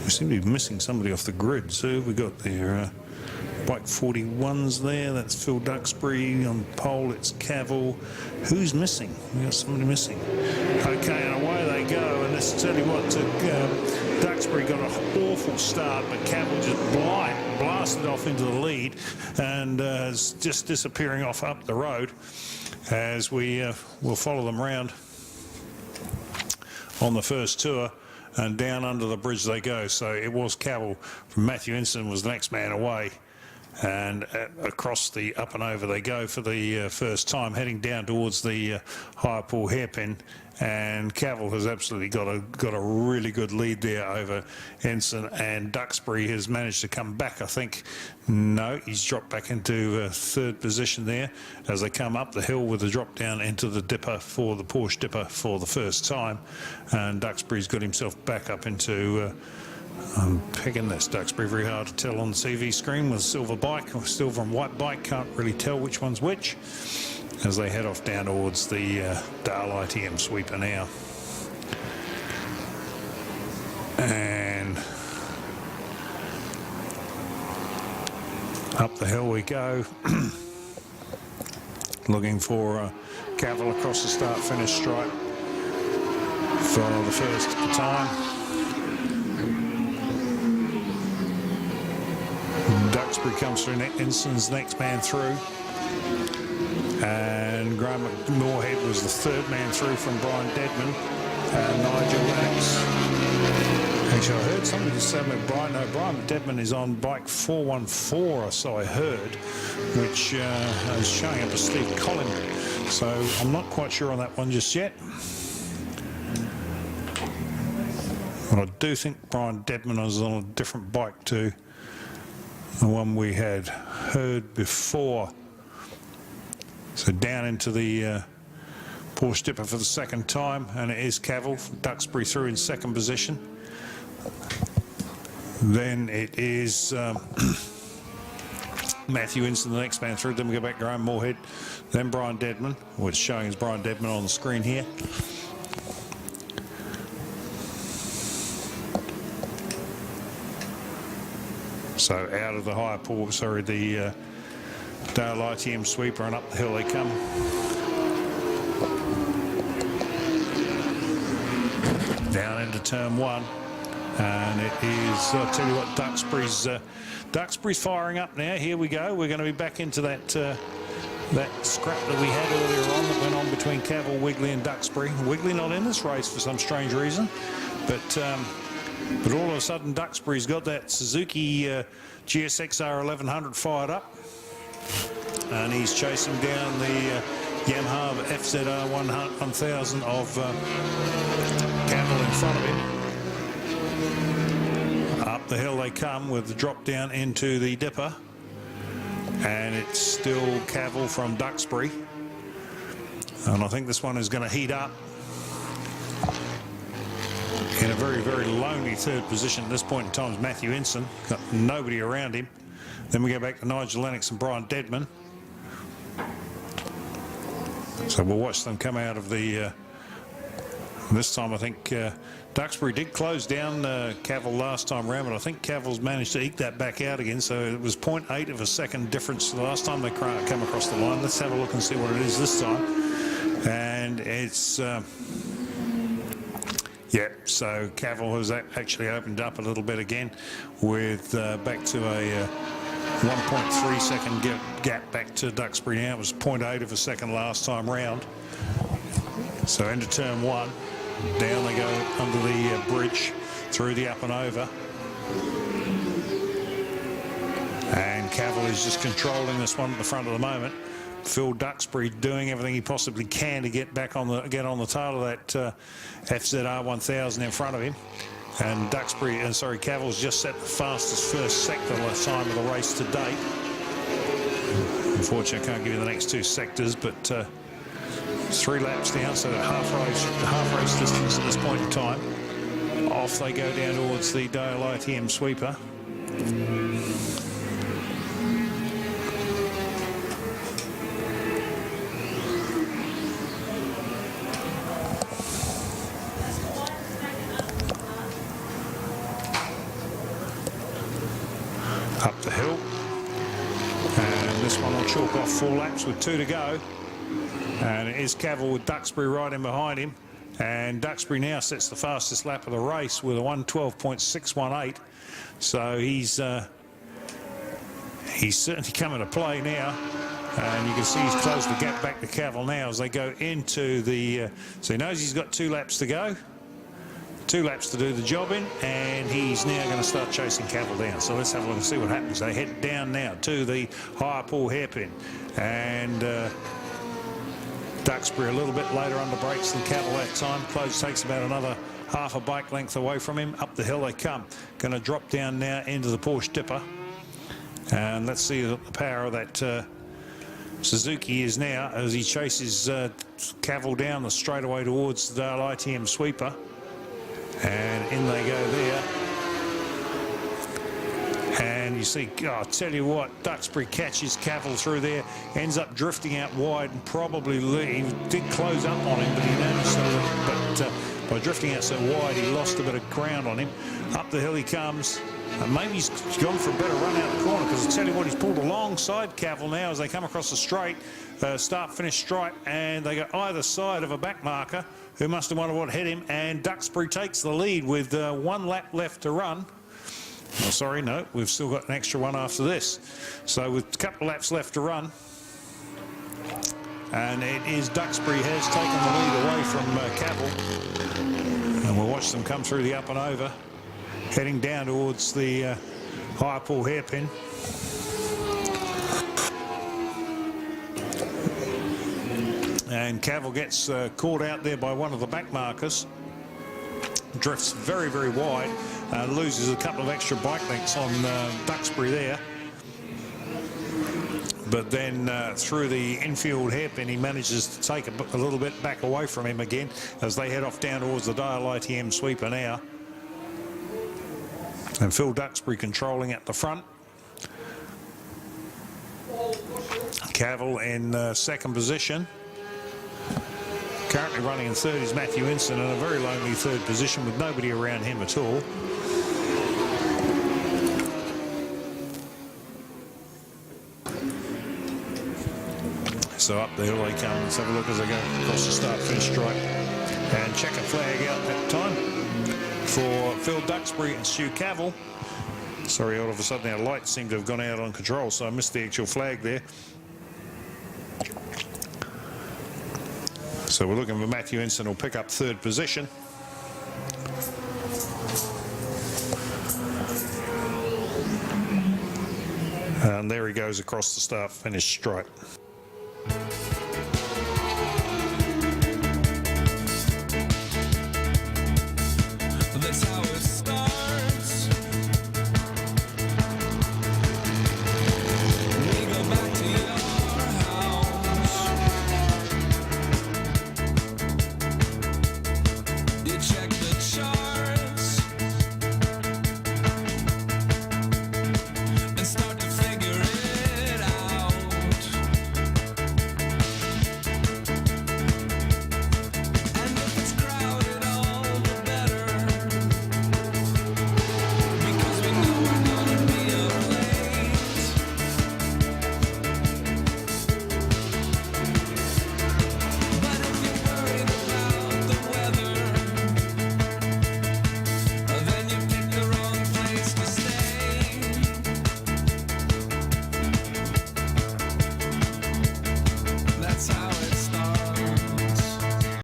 We seem to be missing somebody off the grid. So we got their bike 41s there. That's Phil Duxbury. On pole, it's Cavill. Who's missing? We got somebody missing. Okay, and away they go. And this tell you what, Duxbury got an awful start, but Cavill just blasted off into the lead and is just disappearing off up the road as we will follow them round on the first tour. And down under the bridge they go. So it was Cavill from Matthew Inson was the next man away. And across the up and over they go for the first time, heading down towards the higher pool hairpin. And Cavill has absolutely got a really good lead there over Ensign, and Duxbury has managed to come back, I think. No, he's dropped back into third position there as they come up the hill with a drop down into the dipper for the Porsche dipper for the first time. And Duxbury's got himself back up into I'm picking this Duxbury, very hard to tell on the CV screen with a silver bike, or silver and white bike, can't really tell which one's which, as they head off down towards the Dale ITM sweeper now. And up the hill we go, looking for Cavill across the start-finish stripe for the first time. Duxbury comes through, Inson's next man through, and Graham Moorhead was the third man through from Brian Deadman and Nigel Lennox. Actually, I heard somebody just say Brian Deadman is on bike 414, or so I heard, which is showing up as Steve Collingwood. So I'm not quite sure on that one just yet. But I do think Brian Deadman was on a different bike to the one we had heard before. So down into the Porsche dipper for the second time, and it is Cavill. Duxbury through in second position. Then it is Matthew Inson, the next man through. Then we go back to Graham Moorhead. Then Brian Deadman, which is showing as Brian Deadman on the screen here. So out of the higher pool, sorry, the Dale ITM sweeper, and up the hill they come. Down into turn one, and it is, I'll tell you what, Duxbury's firing up now. Here we go. We're going to be back into that scrap that we had earlier on that went on between Cavill, Wigley and Duxbury. Wigley not in this race for some strange reason, but all of a sudden Duxbury's got that Suzuki GSXR 1100 fired up, and he's chasing down the Yamaha FZR 1000 of Cavill in front of him. Up the hill they come with the drop down into the dipper, and it's still Cavill from Duxbury, and I think this one is going to heat up in a very, very lonely third position at this point in time is Matthew Inson. Got nobody around him. Then we go back to Nigel Lennox and Brian Deadman. So we'll watch them come out of the... this time I think Duxbury did close down Cavill last time round, but I think Cavill's managed to eke that back out again. So it was 0.8 of a second difference the last time they come across the line. Let's have a look and see what it is this time. And it's... yeah, so Cavill has actually opened up a little bit again with back to a 1.3 second gap back to Duxbury now. It was 0.8 of a second last time round. So into turn one, down they go under the bridge, through the up and over. And Cavill is just controlling this one at the front at the moment. Phil Duxbury doing everything he possibly can to get back on the tail of that FZR 1000 in front of him, and Cavill's just set the fastest first sector time of the race to date. Unfortunately, I can't give you the next two sectors, but 3 laps down, so half race distance at this point in time. Off they go down towards the Dale ITM sweeper. up the hill. And this one will chalk off 4 laps with 2 to go. And it is Cavill with Duxbury right in behind him. And Duxbury now sets the fastest lap of the race with a 1:12.618. So he's certainly coming to play now. And you can see he's closed the gap back to Cavill now as they go into the... so he knows he's got 2 laps to go. 2 laps to do the job in, and he's now going to start chasing Cavill down. So let's have a look and see what happens. They head down now to the higher pool hairpin. And Duxbury a little bit later under brakes than Cavill that time. Close takes about another half a bike length away from him. Up the hill they come. Going to drop down now into the Porsche Dipper. And let's see the power of that Suzuki is now as he chases Cavill down the straightaway towards the Dale ITM sweeper. And in they go there. And you see, oh, I tell you what, Duxbury catches Cavill through there, ends up drifting out wide and probably he did close up on him, but he noticed but by drifting out so wide, he lost a bit of ground on him. Up the hill he comes. And maybe he's gone for a better run out the corner, because I tell you what, he's pulled alongside Cavill now as they come across the straight, start-finish stripe, and they go either side of a back marker who must have wondered what hit him, and Duxbury takes the lead with 1 lap left to run. Oh, sorry, no, we've still got an extra one after this. So with a couple of laps left to run, and it is Duxbury has taken the lead away from Cavill, and we'll watch them come through the up and over, heading down towards the higher pool hairpin. And Cavill gets caught out there by one of the back markers, drifts very, very wide, loses a couple of extra bike lengths on Duxbury there. But then through the infield hairpin, he manages to take a little bit back away from him again as they head off down towards the Dale ITM sweeper now. And Phil Duxbury controlling at the front. Cavill in second position. Currently running in third is Matthew Inson in a very lonely third position with nobody around him at all. So up the hill they come. Let's have a look as they go across the start-finish stripe. And checker flag out that time for Phil Duxbury and Stu Cavill. Sorry, all of a sudden our lights seem to have gone out on control, so I missed the actual flag there. So we're looking for Matthew Inson, who'll pick up third position. And there he goes across the start-finish stripe.